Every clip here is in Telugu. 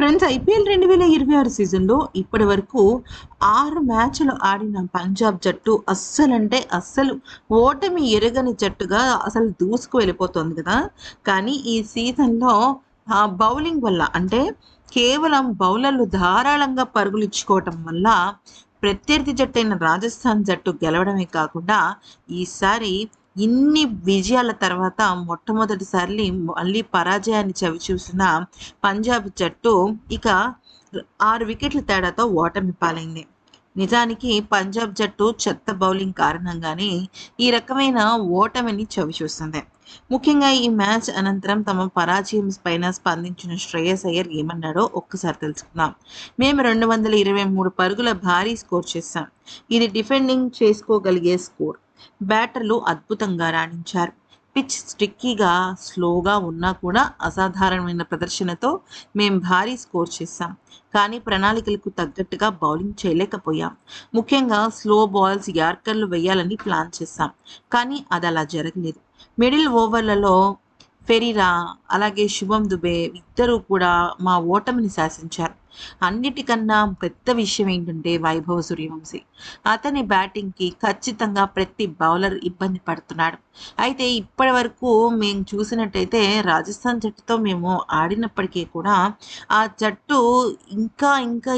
ఫ్రెండ్స్, ఐపీఎల్ 2026 సీజన్‌లో ఇప్పటివరకు 6 మ్యాచ్‌లు ఆడిన పంజాబ్ జట్టు అస్సలంటే అస్సలు ఓటమి ఎరగని జట్టుగా అసలు దూసుకు వెళ్ళిపోతుంది కదా! కానీ ఈ సీజన్‌లో బౌలింగ్ వల్ల అంటే కేవలం బౌలర్లు ధారాళంగా పరుగులిచ్చుకోవటం వల్ల ప్రత్యర్థి జట్టైన రాజస్థాన్ జట్టు గెలవడమే కాకుండా ఈసారి ఇన్ని విజయాల తర్వాత మొట్టమొదటిసారి మళ్ళీ పరాజయాన్ని చవిచూసిన పంజాబ్ జట్టు ఇక 6 వికెట్ల తేడాతో ఓటమి పాలైంది. నిజానికి పంజాబ్ జట్టు చెత్త బౌలింగ్ కారణంగానే ఈ రకమైన ఓటమిని చవిచూస్తుంది. ముఖ్యంగా ఈ మ్యాచ్ అనంతరం తమ పరాజయం పైన స్పందించిన శ్రేయస్ అయ్యర్ ఏమన్నాడో ఒక్కసారి తెలుసుకుందాం. మేము 223 పరుగుల భారీ స్కోర్ చేశాం. ఇది డిఫెండింగ్ చేసుకోగలిగే స్కోర్. బ్యాటర్లు అద్భుతంగా రాణించారు. పిచ్ స్టిక్కీగా, స్లోగా ఉన్నా కూడా అసాధారణమైన ప్రదర్శనతో మేం భారీ స్కోర్ చేశాం. కానీ ప్రణాళికలకు తగ్గట్టుగా బౌలింగ్ చేయలేకపోయాం. ముఖ్యంగా స్లో బాల్స్, యార్కర్లు వేయాలని ప్లాన్ చేశాం. కానీ అది అలా జరగలేదు. మిడిల్ ఓవర్లలో ఫెరీరా, అలాగే శుభం దుబే ఇద్దరూ కూడా మా ఓటమిని శాసించారు. అన్నిటికన్నా పెద్ద విషయం ఏంటంటే వైభవ్ సూర్యవంశీ. అతని బ్యాటింగ్‌కి ఖచ్చితంగా ప్రతి బౌలర్ ఇబ్బంది పడుతున్నాడు. అయితే ఇప్పటి వరకు మేము చూసినట్టయితే రాజస్థాన్ జట్టుతో మేము ఆడినప్పటికీ కూడా ఆ జట్టు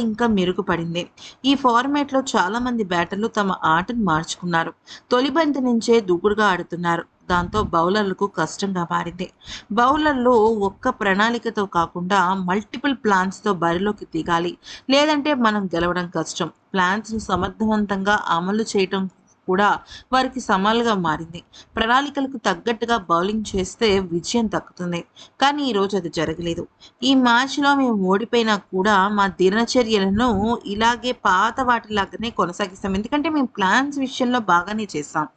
ఇంకా మెరుగుపడింది. ఈ ఫార్మాట్‌లో చాలామంది బ్యాటర్లు తమ ఆటను మార్చుకున్నారు. తొలి బంతి నుంచే దూకుడుగా ఆడుతున్నారు. దాంతో బౌలర్లకు కష్టంగా మారింది. బౌలర్లు ఒక్క ప్రణాళికతో కాకుండా మల్టిపుల్ ప్లాన్స్‌తో బరిలోకి దిగాలి. లేదంటే మనం గెలవడం కష్టం. ప్లాన్స్‌ను సమర్థవంతంగా అమలు చేయటం కూడా వారికి సవాలుగా మారింది. ప్రణాళికలకు తగ్గట్టుగా బౌలింగ్ చేస్తే విజయం దక్కుతుంది. కానీ ఈరోజు అది జరగలేదు. ఈ మ్యాచ్‌లో మేము ఓడిపోయినా కూడా మా దినచర్యలను ఇలాగే పాత వాటిలాగానే కొనసాగిస్తాం. ఎందుకంటే మేము ప్లాన్స్ విషయంలో బాగానే చేసాం.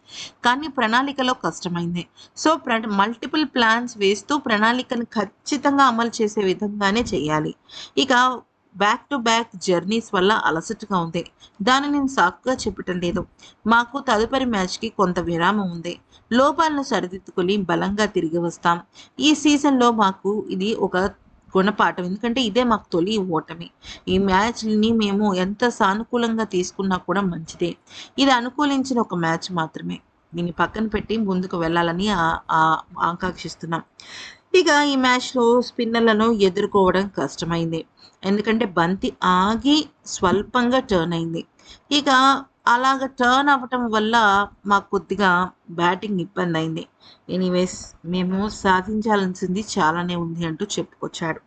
కానీ ప్రణాళికలో కష్టమైంది. సో, మల్టిపుల్ ప్లాన్స్ వేస్తూ ప్రణాళికను ఖచ్చితంగా అమలు చేసే విధంగానే చేయాలి. ఇక బ్యాక్ టు బ్యాక్ జర్నీస్ వల్ల అలసటగా ఉంది. దాన్ని నేను సాకుగా చెప్పటం లేదు. మాకు తదుపరి మ్యాచ్‌కి కొంత విరామం ఉంది. లోపాలను సరిదిద్దుకొని బలంగా తిరిగి వస్తాం. ఈ సీజన్‌లో మాకు ఇది ఒక గుణపాఠం. ఎందుకంటే ఇదే మాకు తొలి ఓటమి. ఈ మ్యాచ్‌ని మేము ఎంత సానుకూలంగా తీసుకున్నా కూడా మంచిదే. ఇది అనుకూలించిన ఒక మ్యాచ్ మాత్రమే. దీన్ని పక్కన పెట్టి ముందుకు వెళ్ళాలని ఆకాంక్షిస్తున్నాం. ఇక ఈ మ్యాచ్‌లో స్పిన్నర్లను ఎదుర్కోవడం కష్టమైంది. ఎందుకంటే బంతి ఆగి స్వల్పంగా టర్న్ అయింది. ఇక అలాగ టర్న్ అవ్వటం వల్ల మాకు కొద్దిగా బ్యాటింగ్ ఇబ్బందయింది. ఎనీవేస్ మేము సాధించాల్సింది చాలానే ఉంది అంటూ చెప్పుకొచ్చాడు.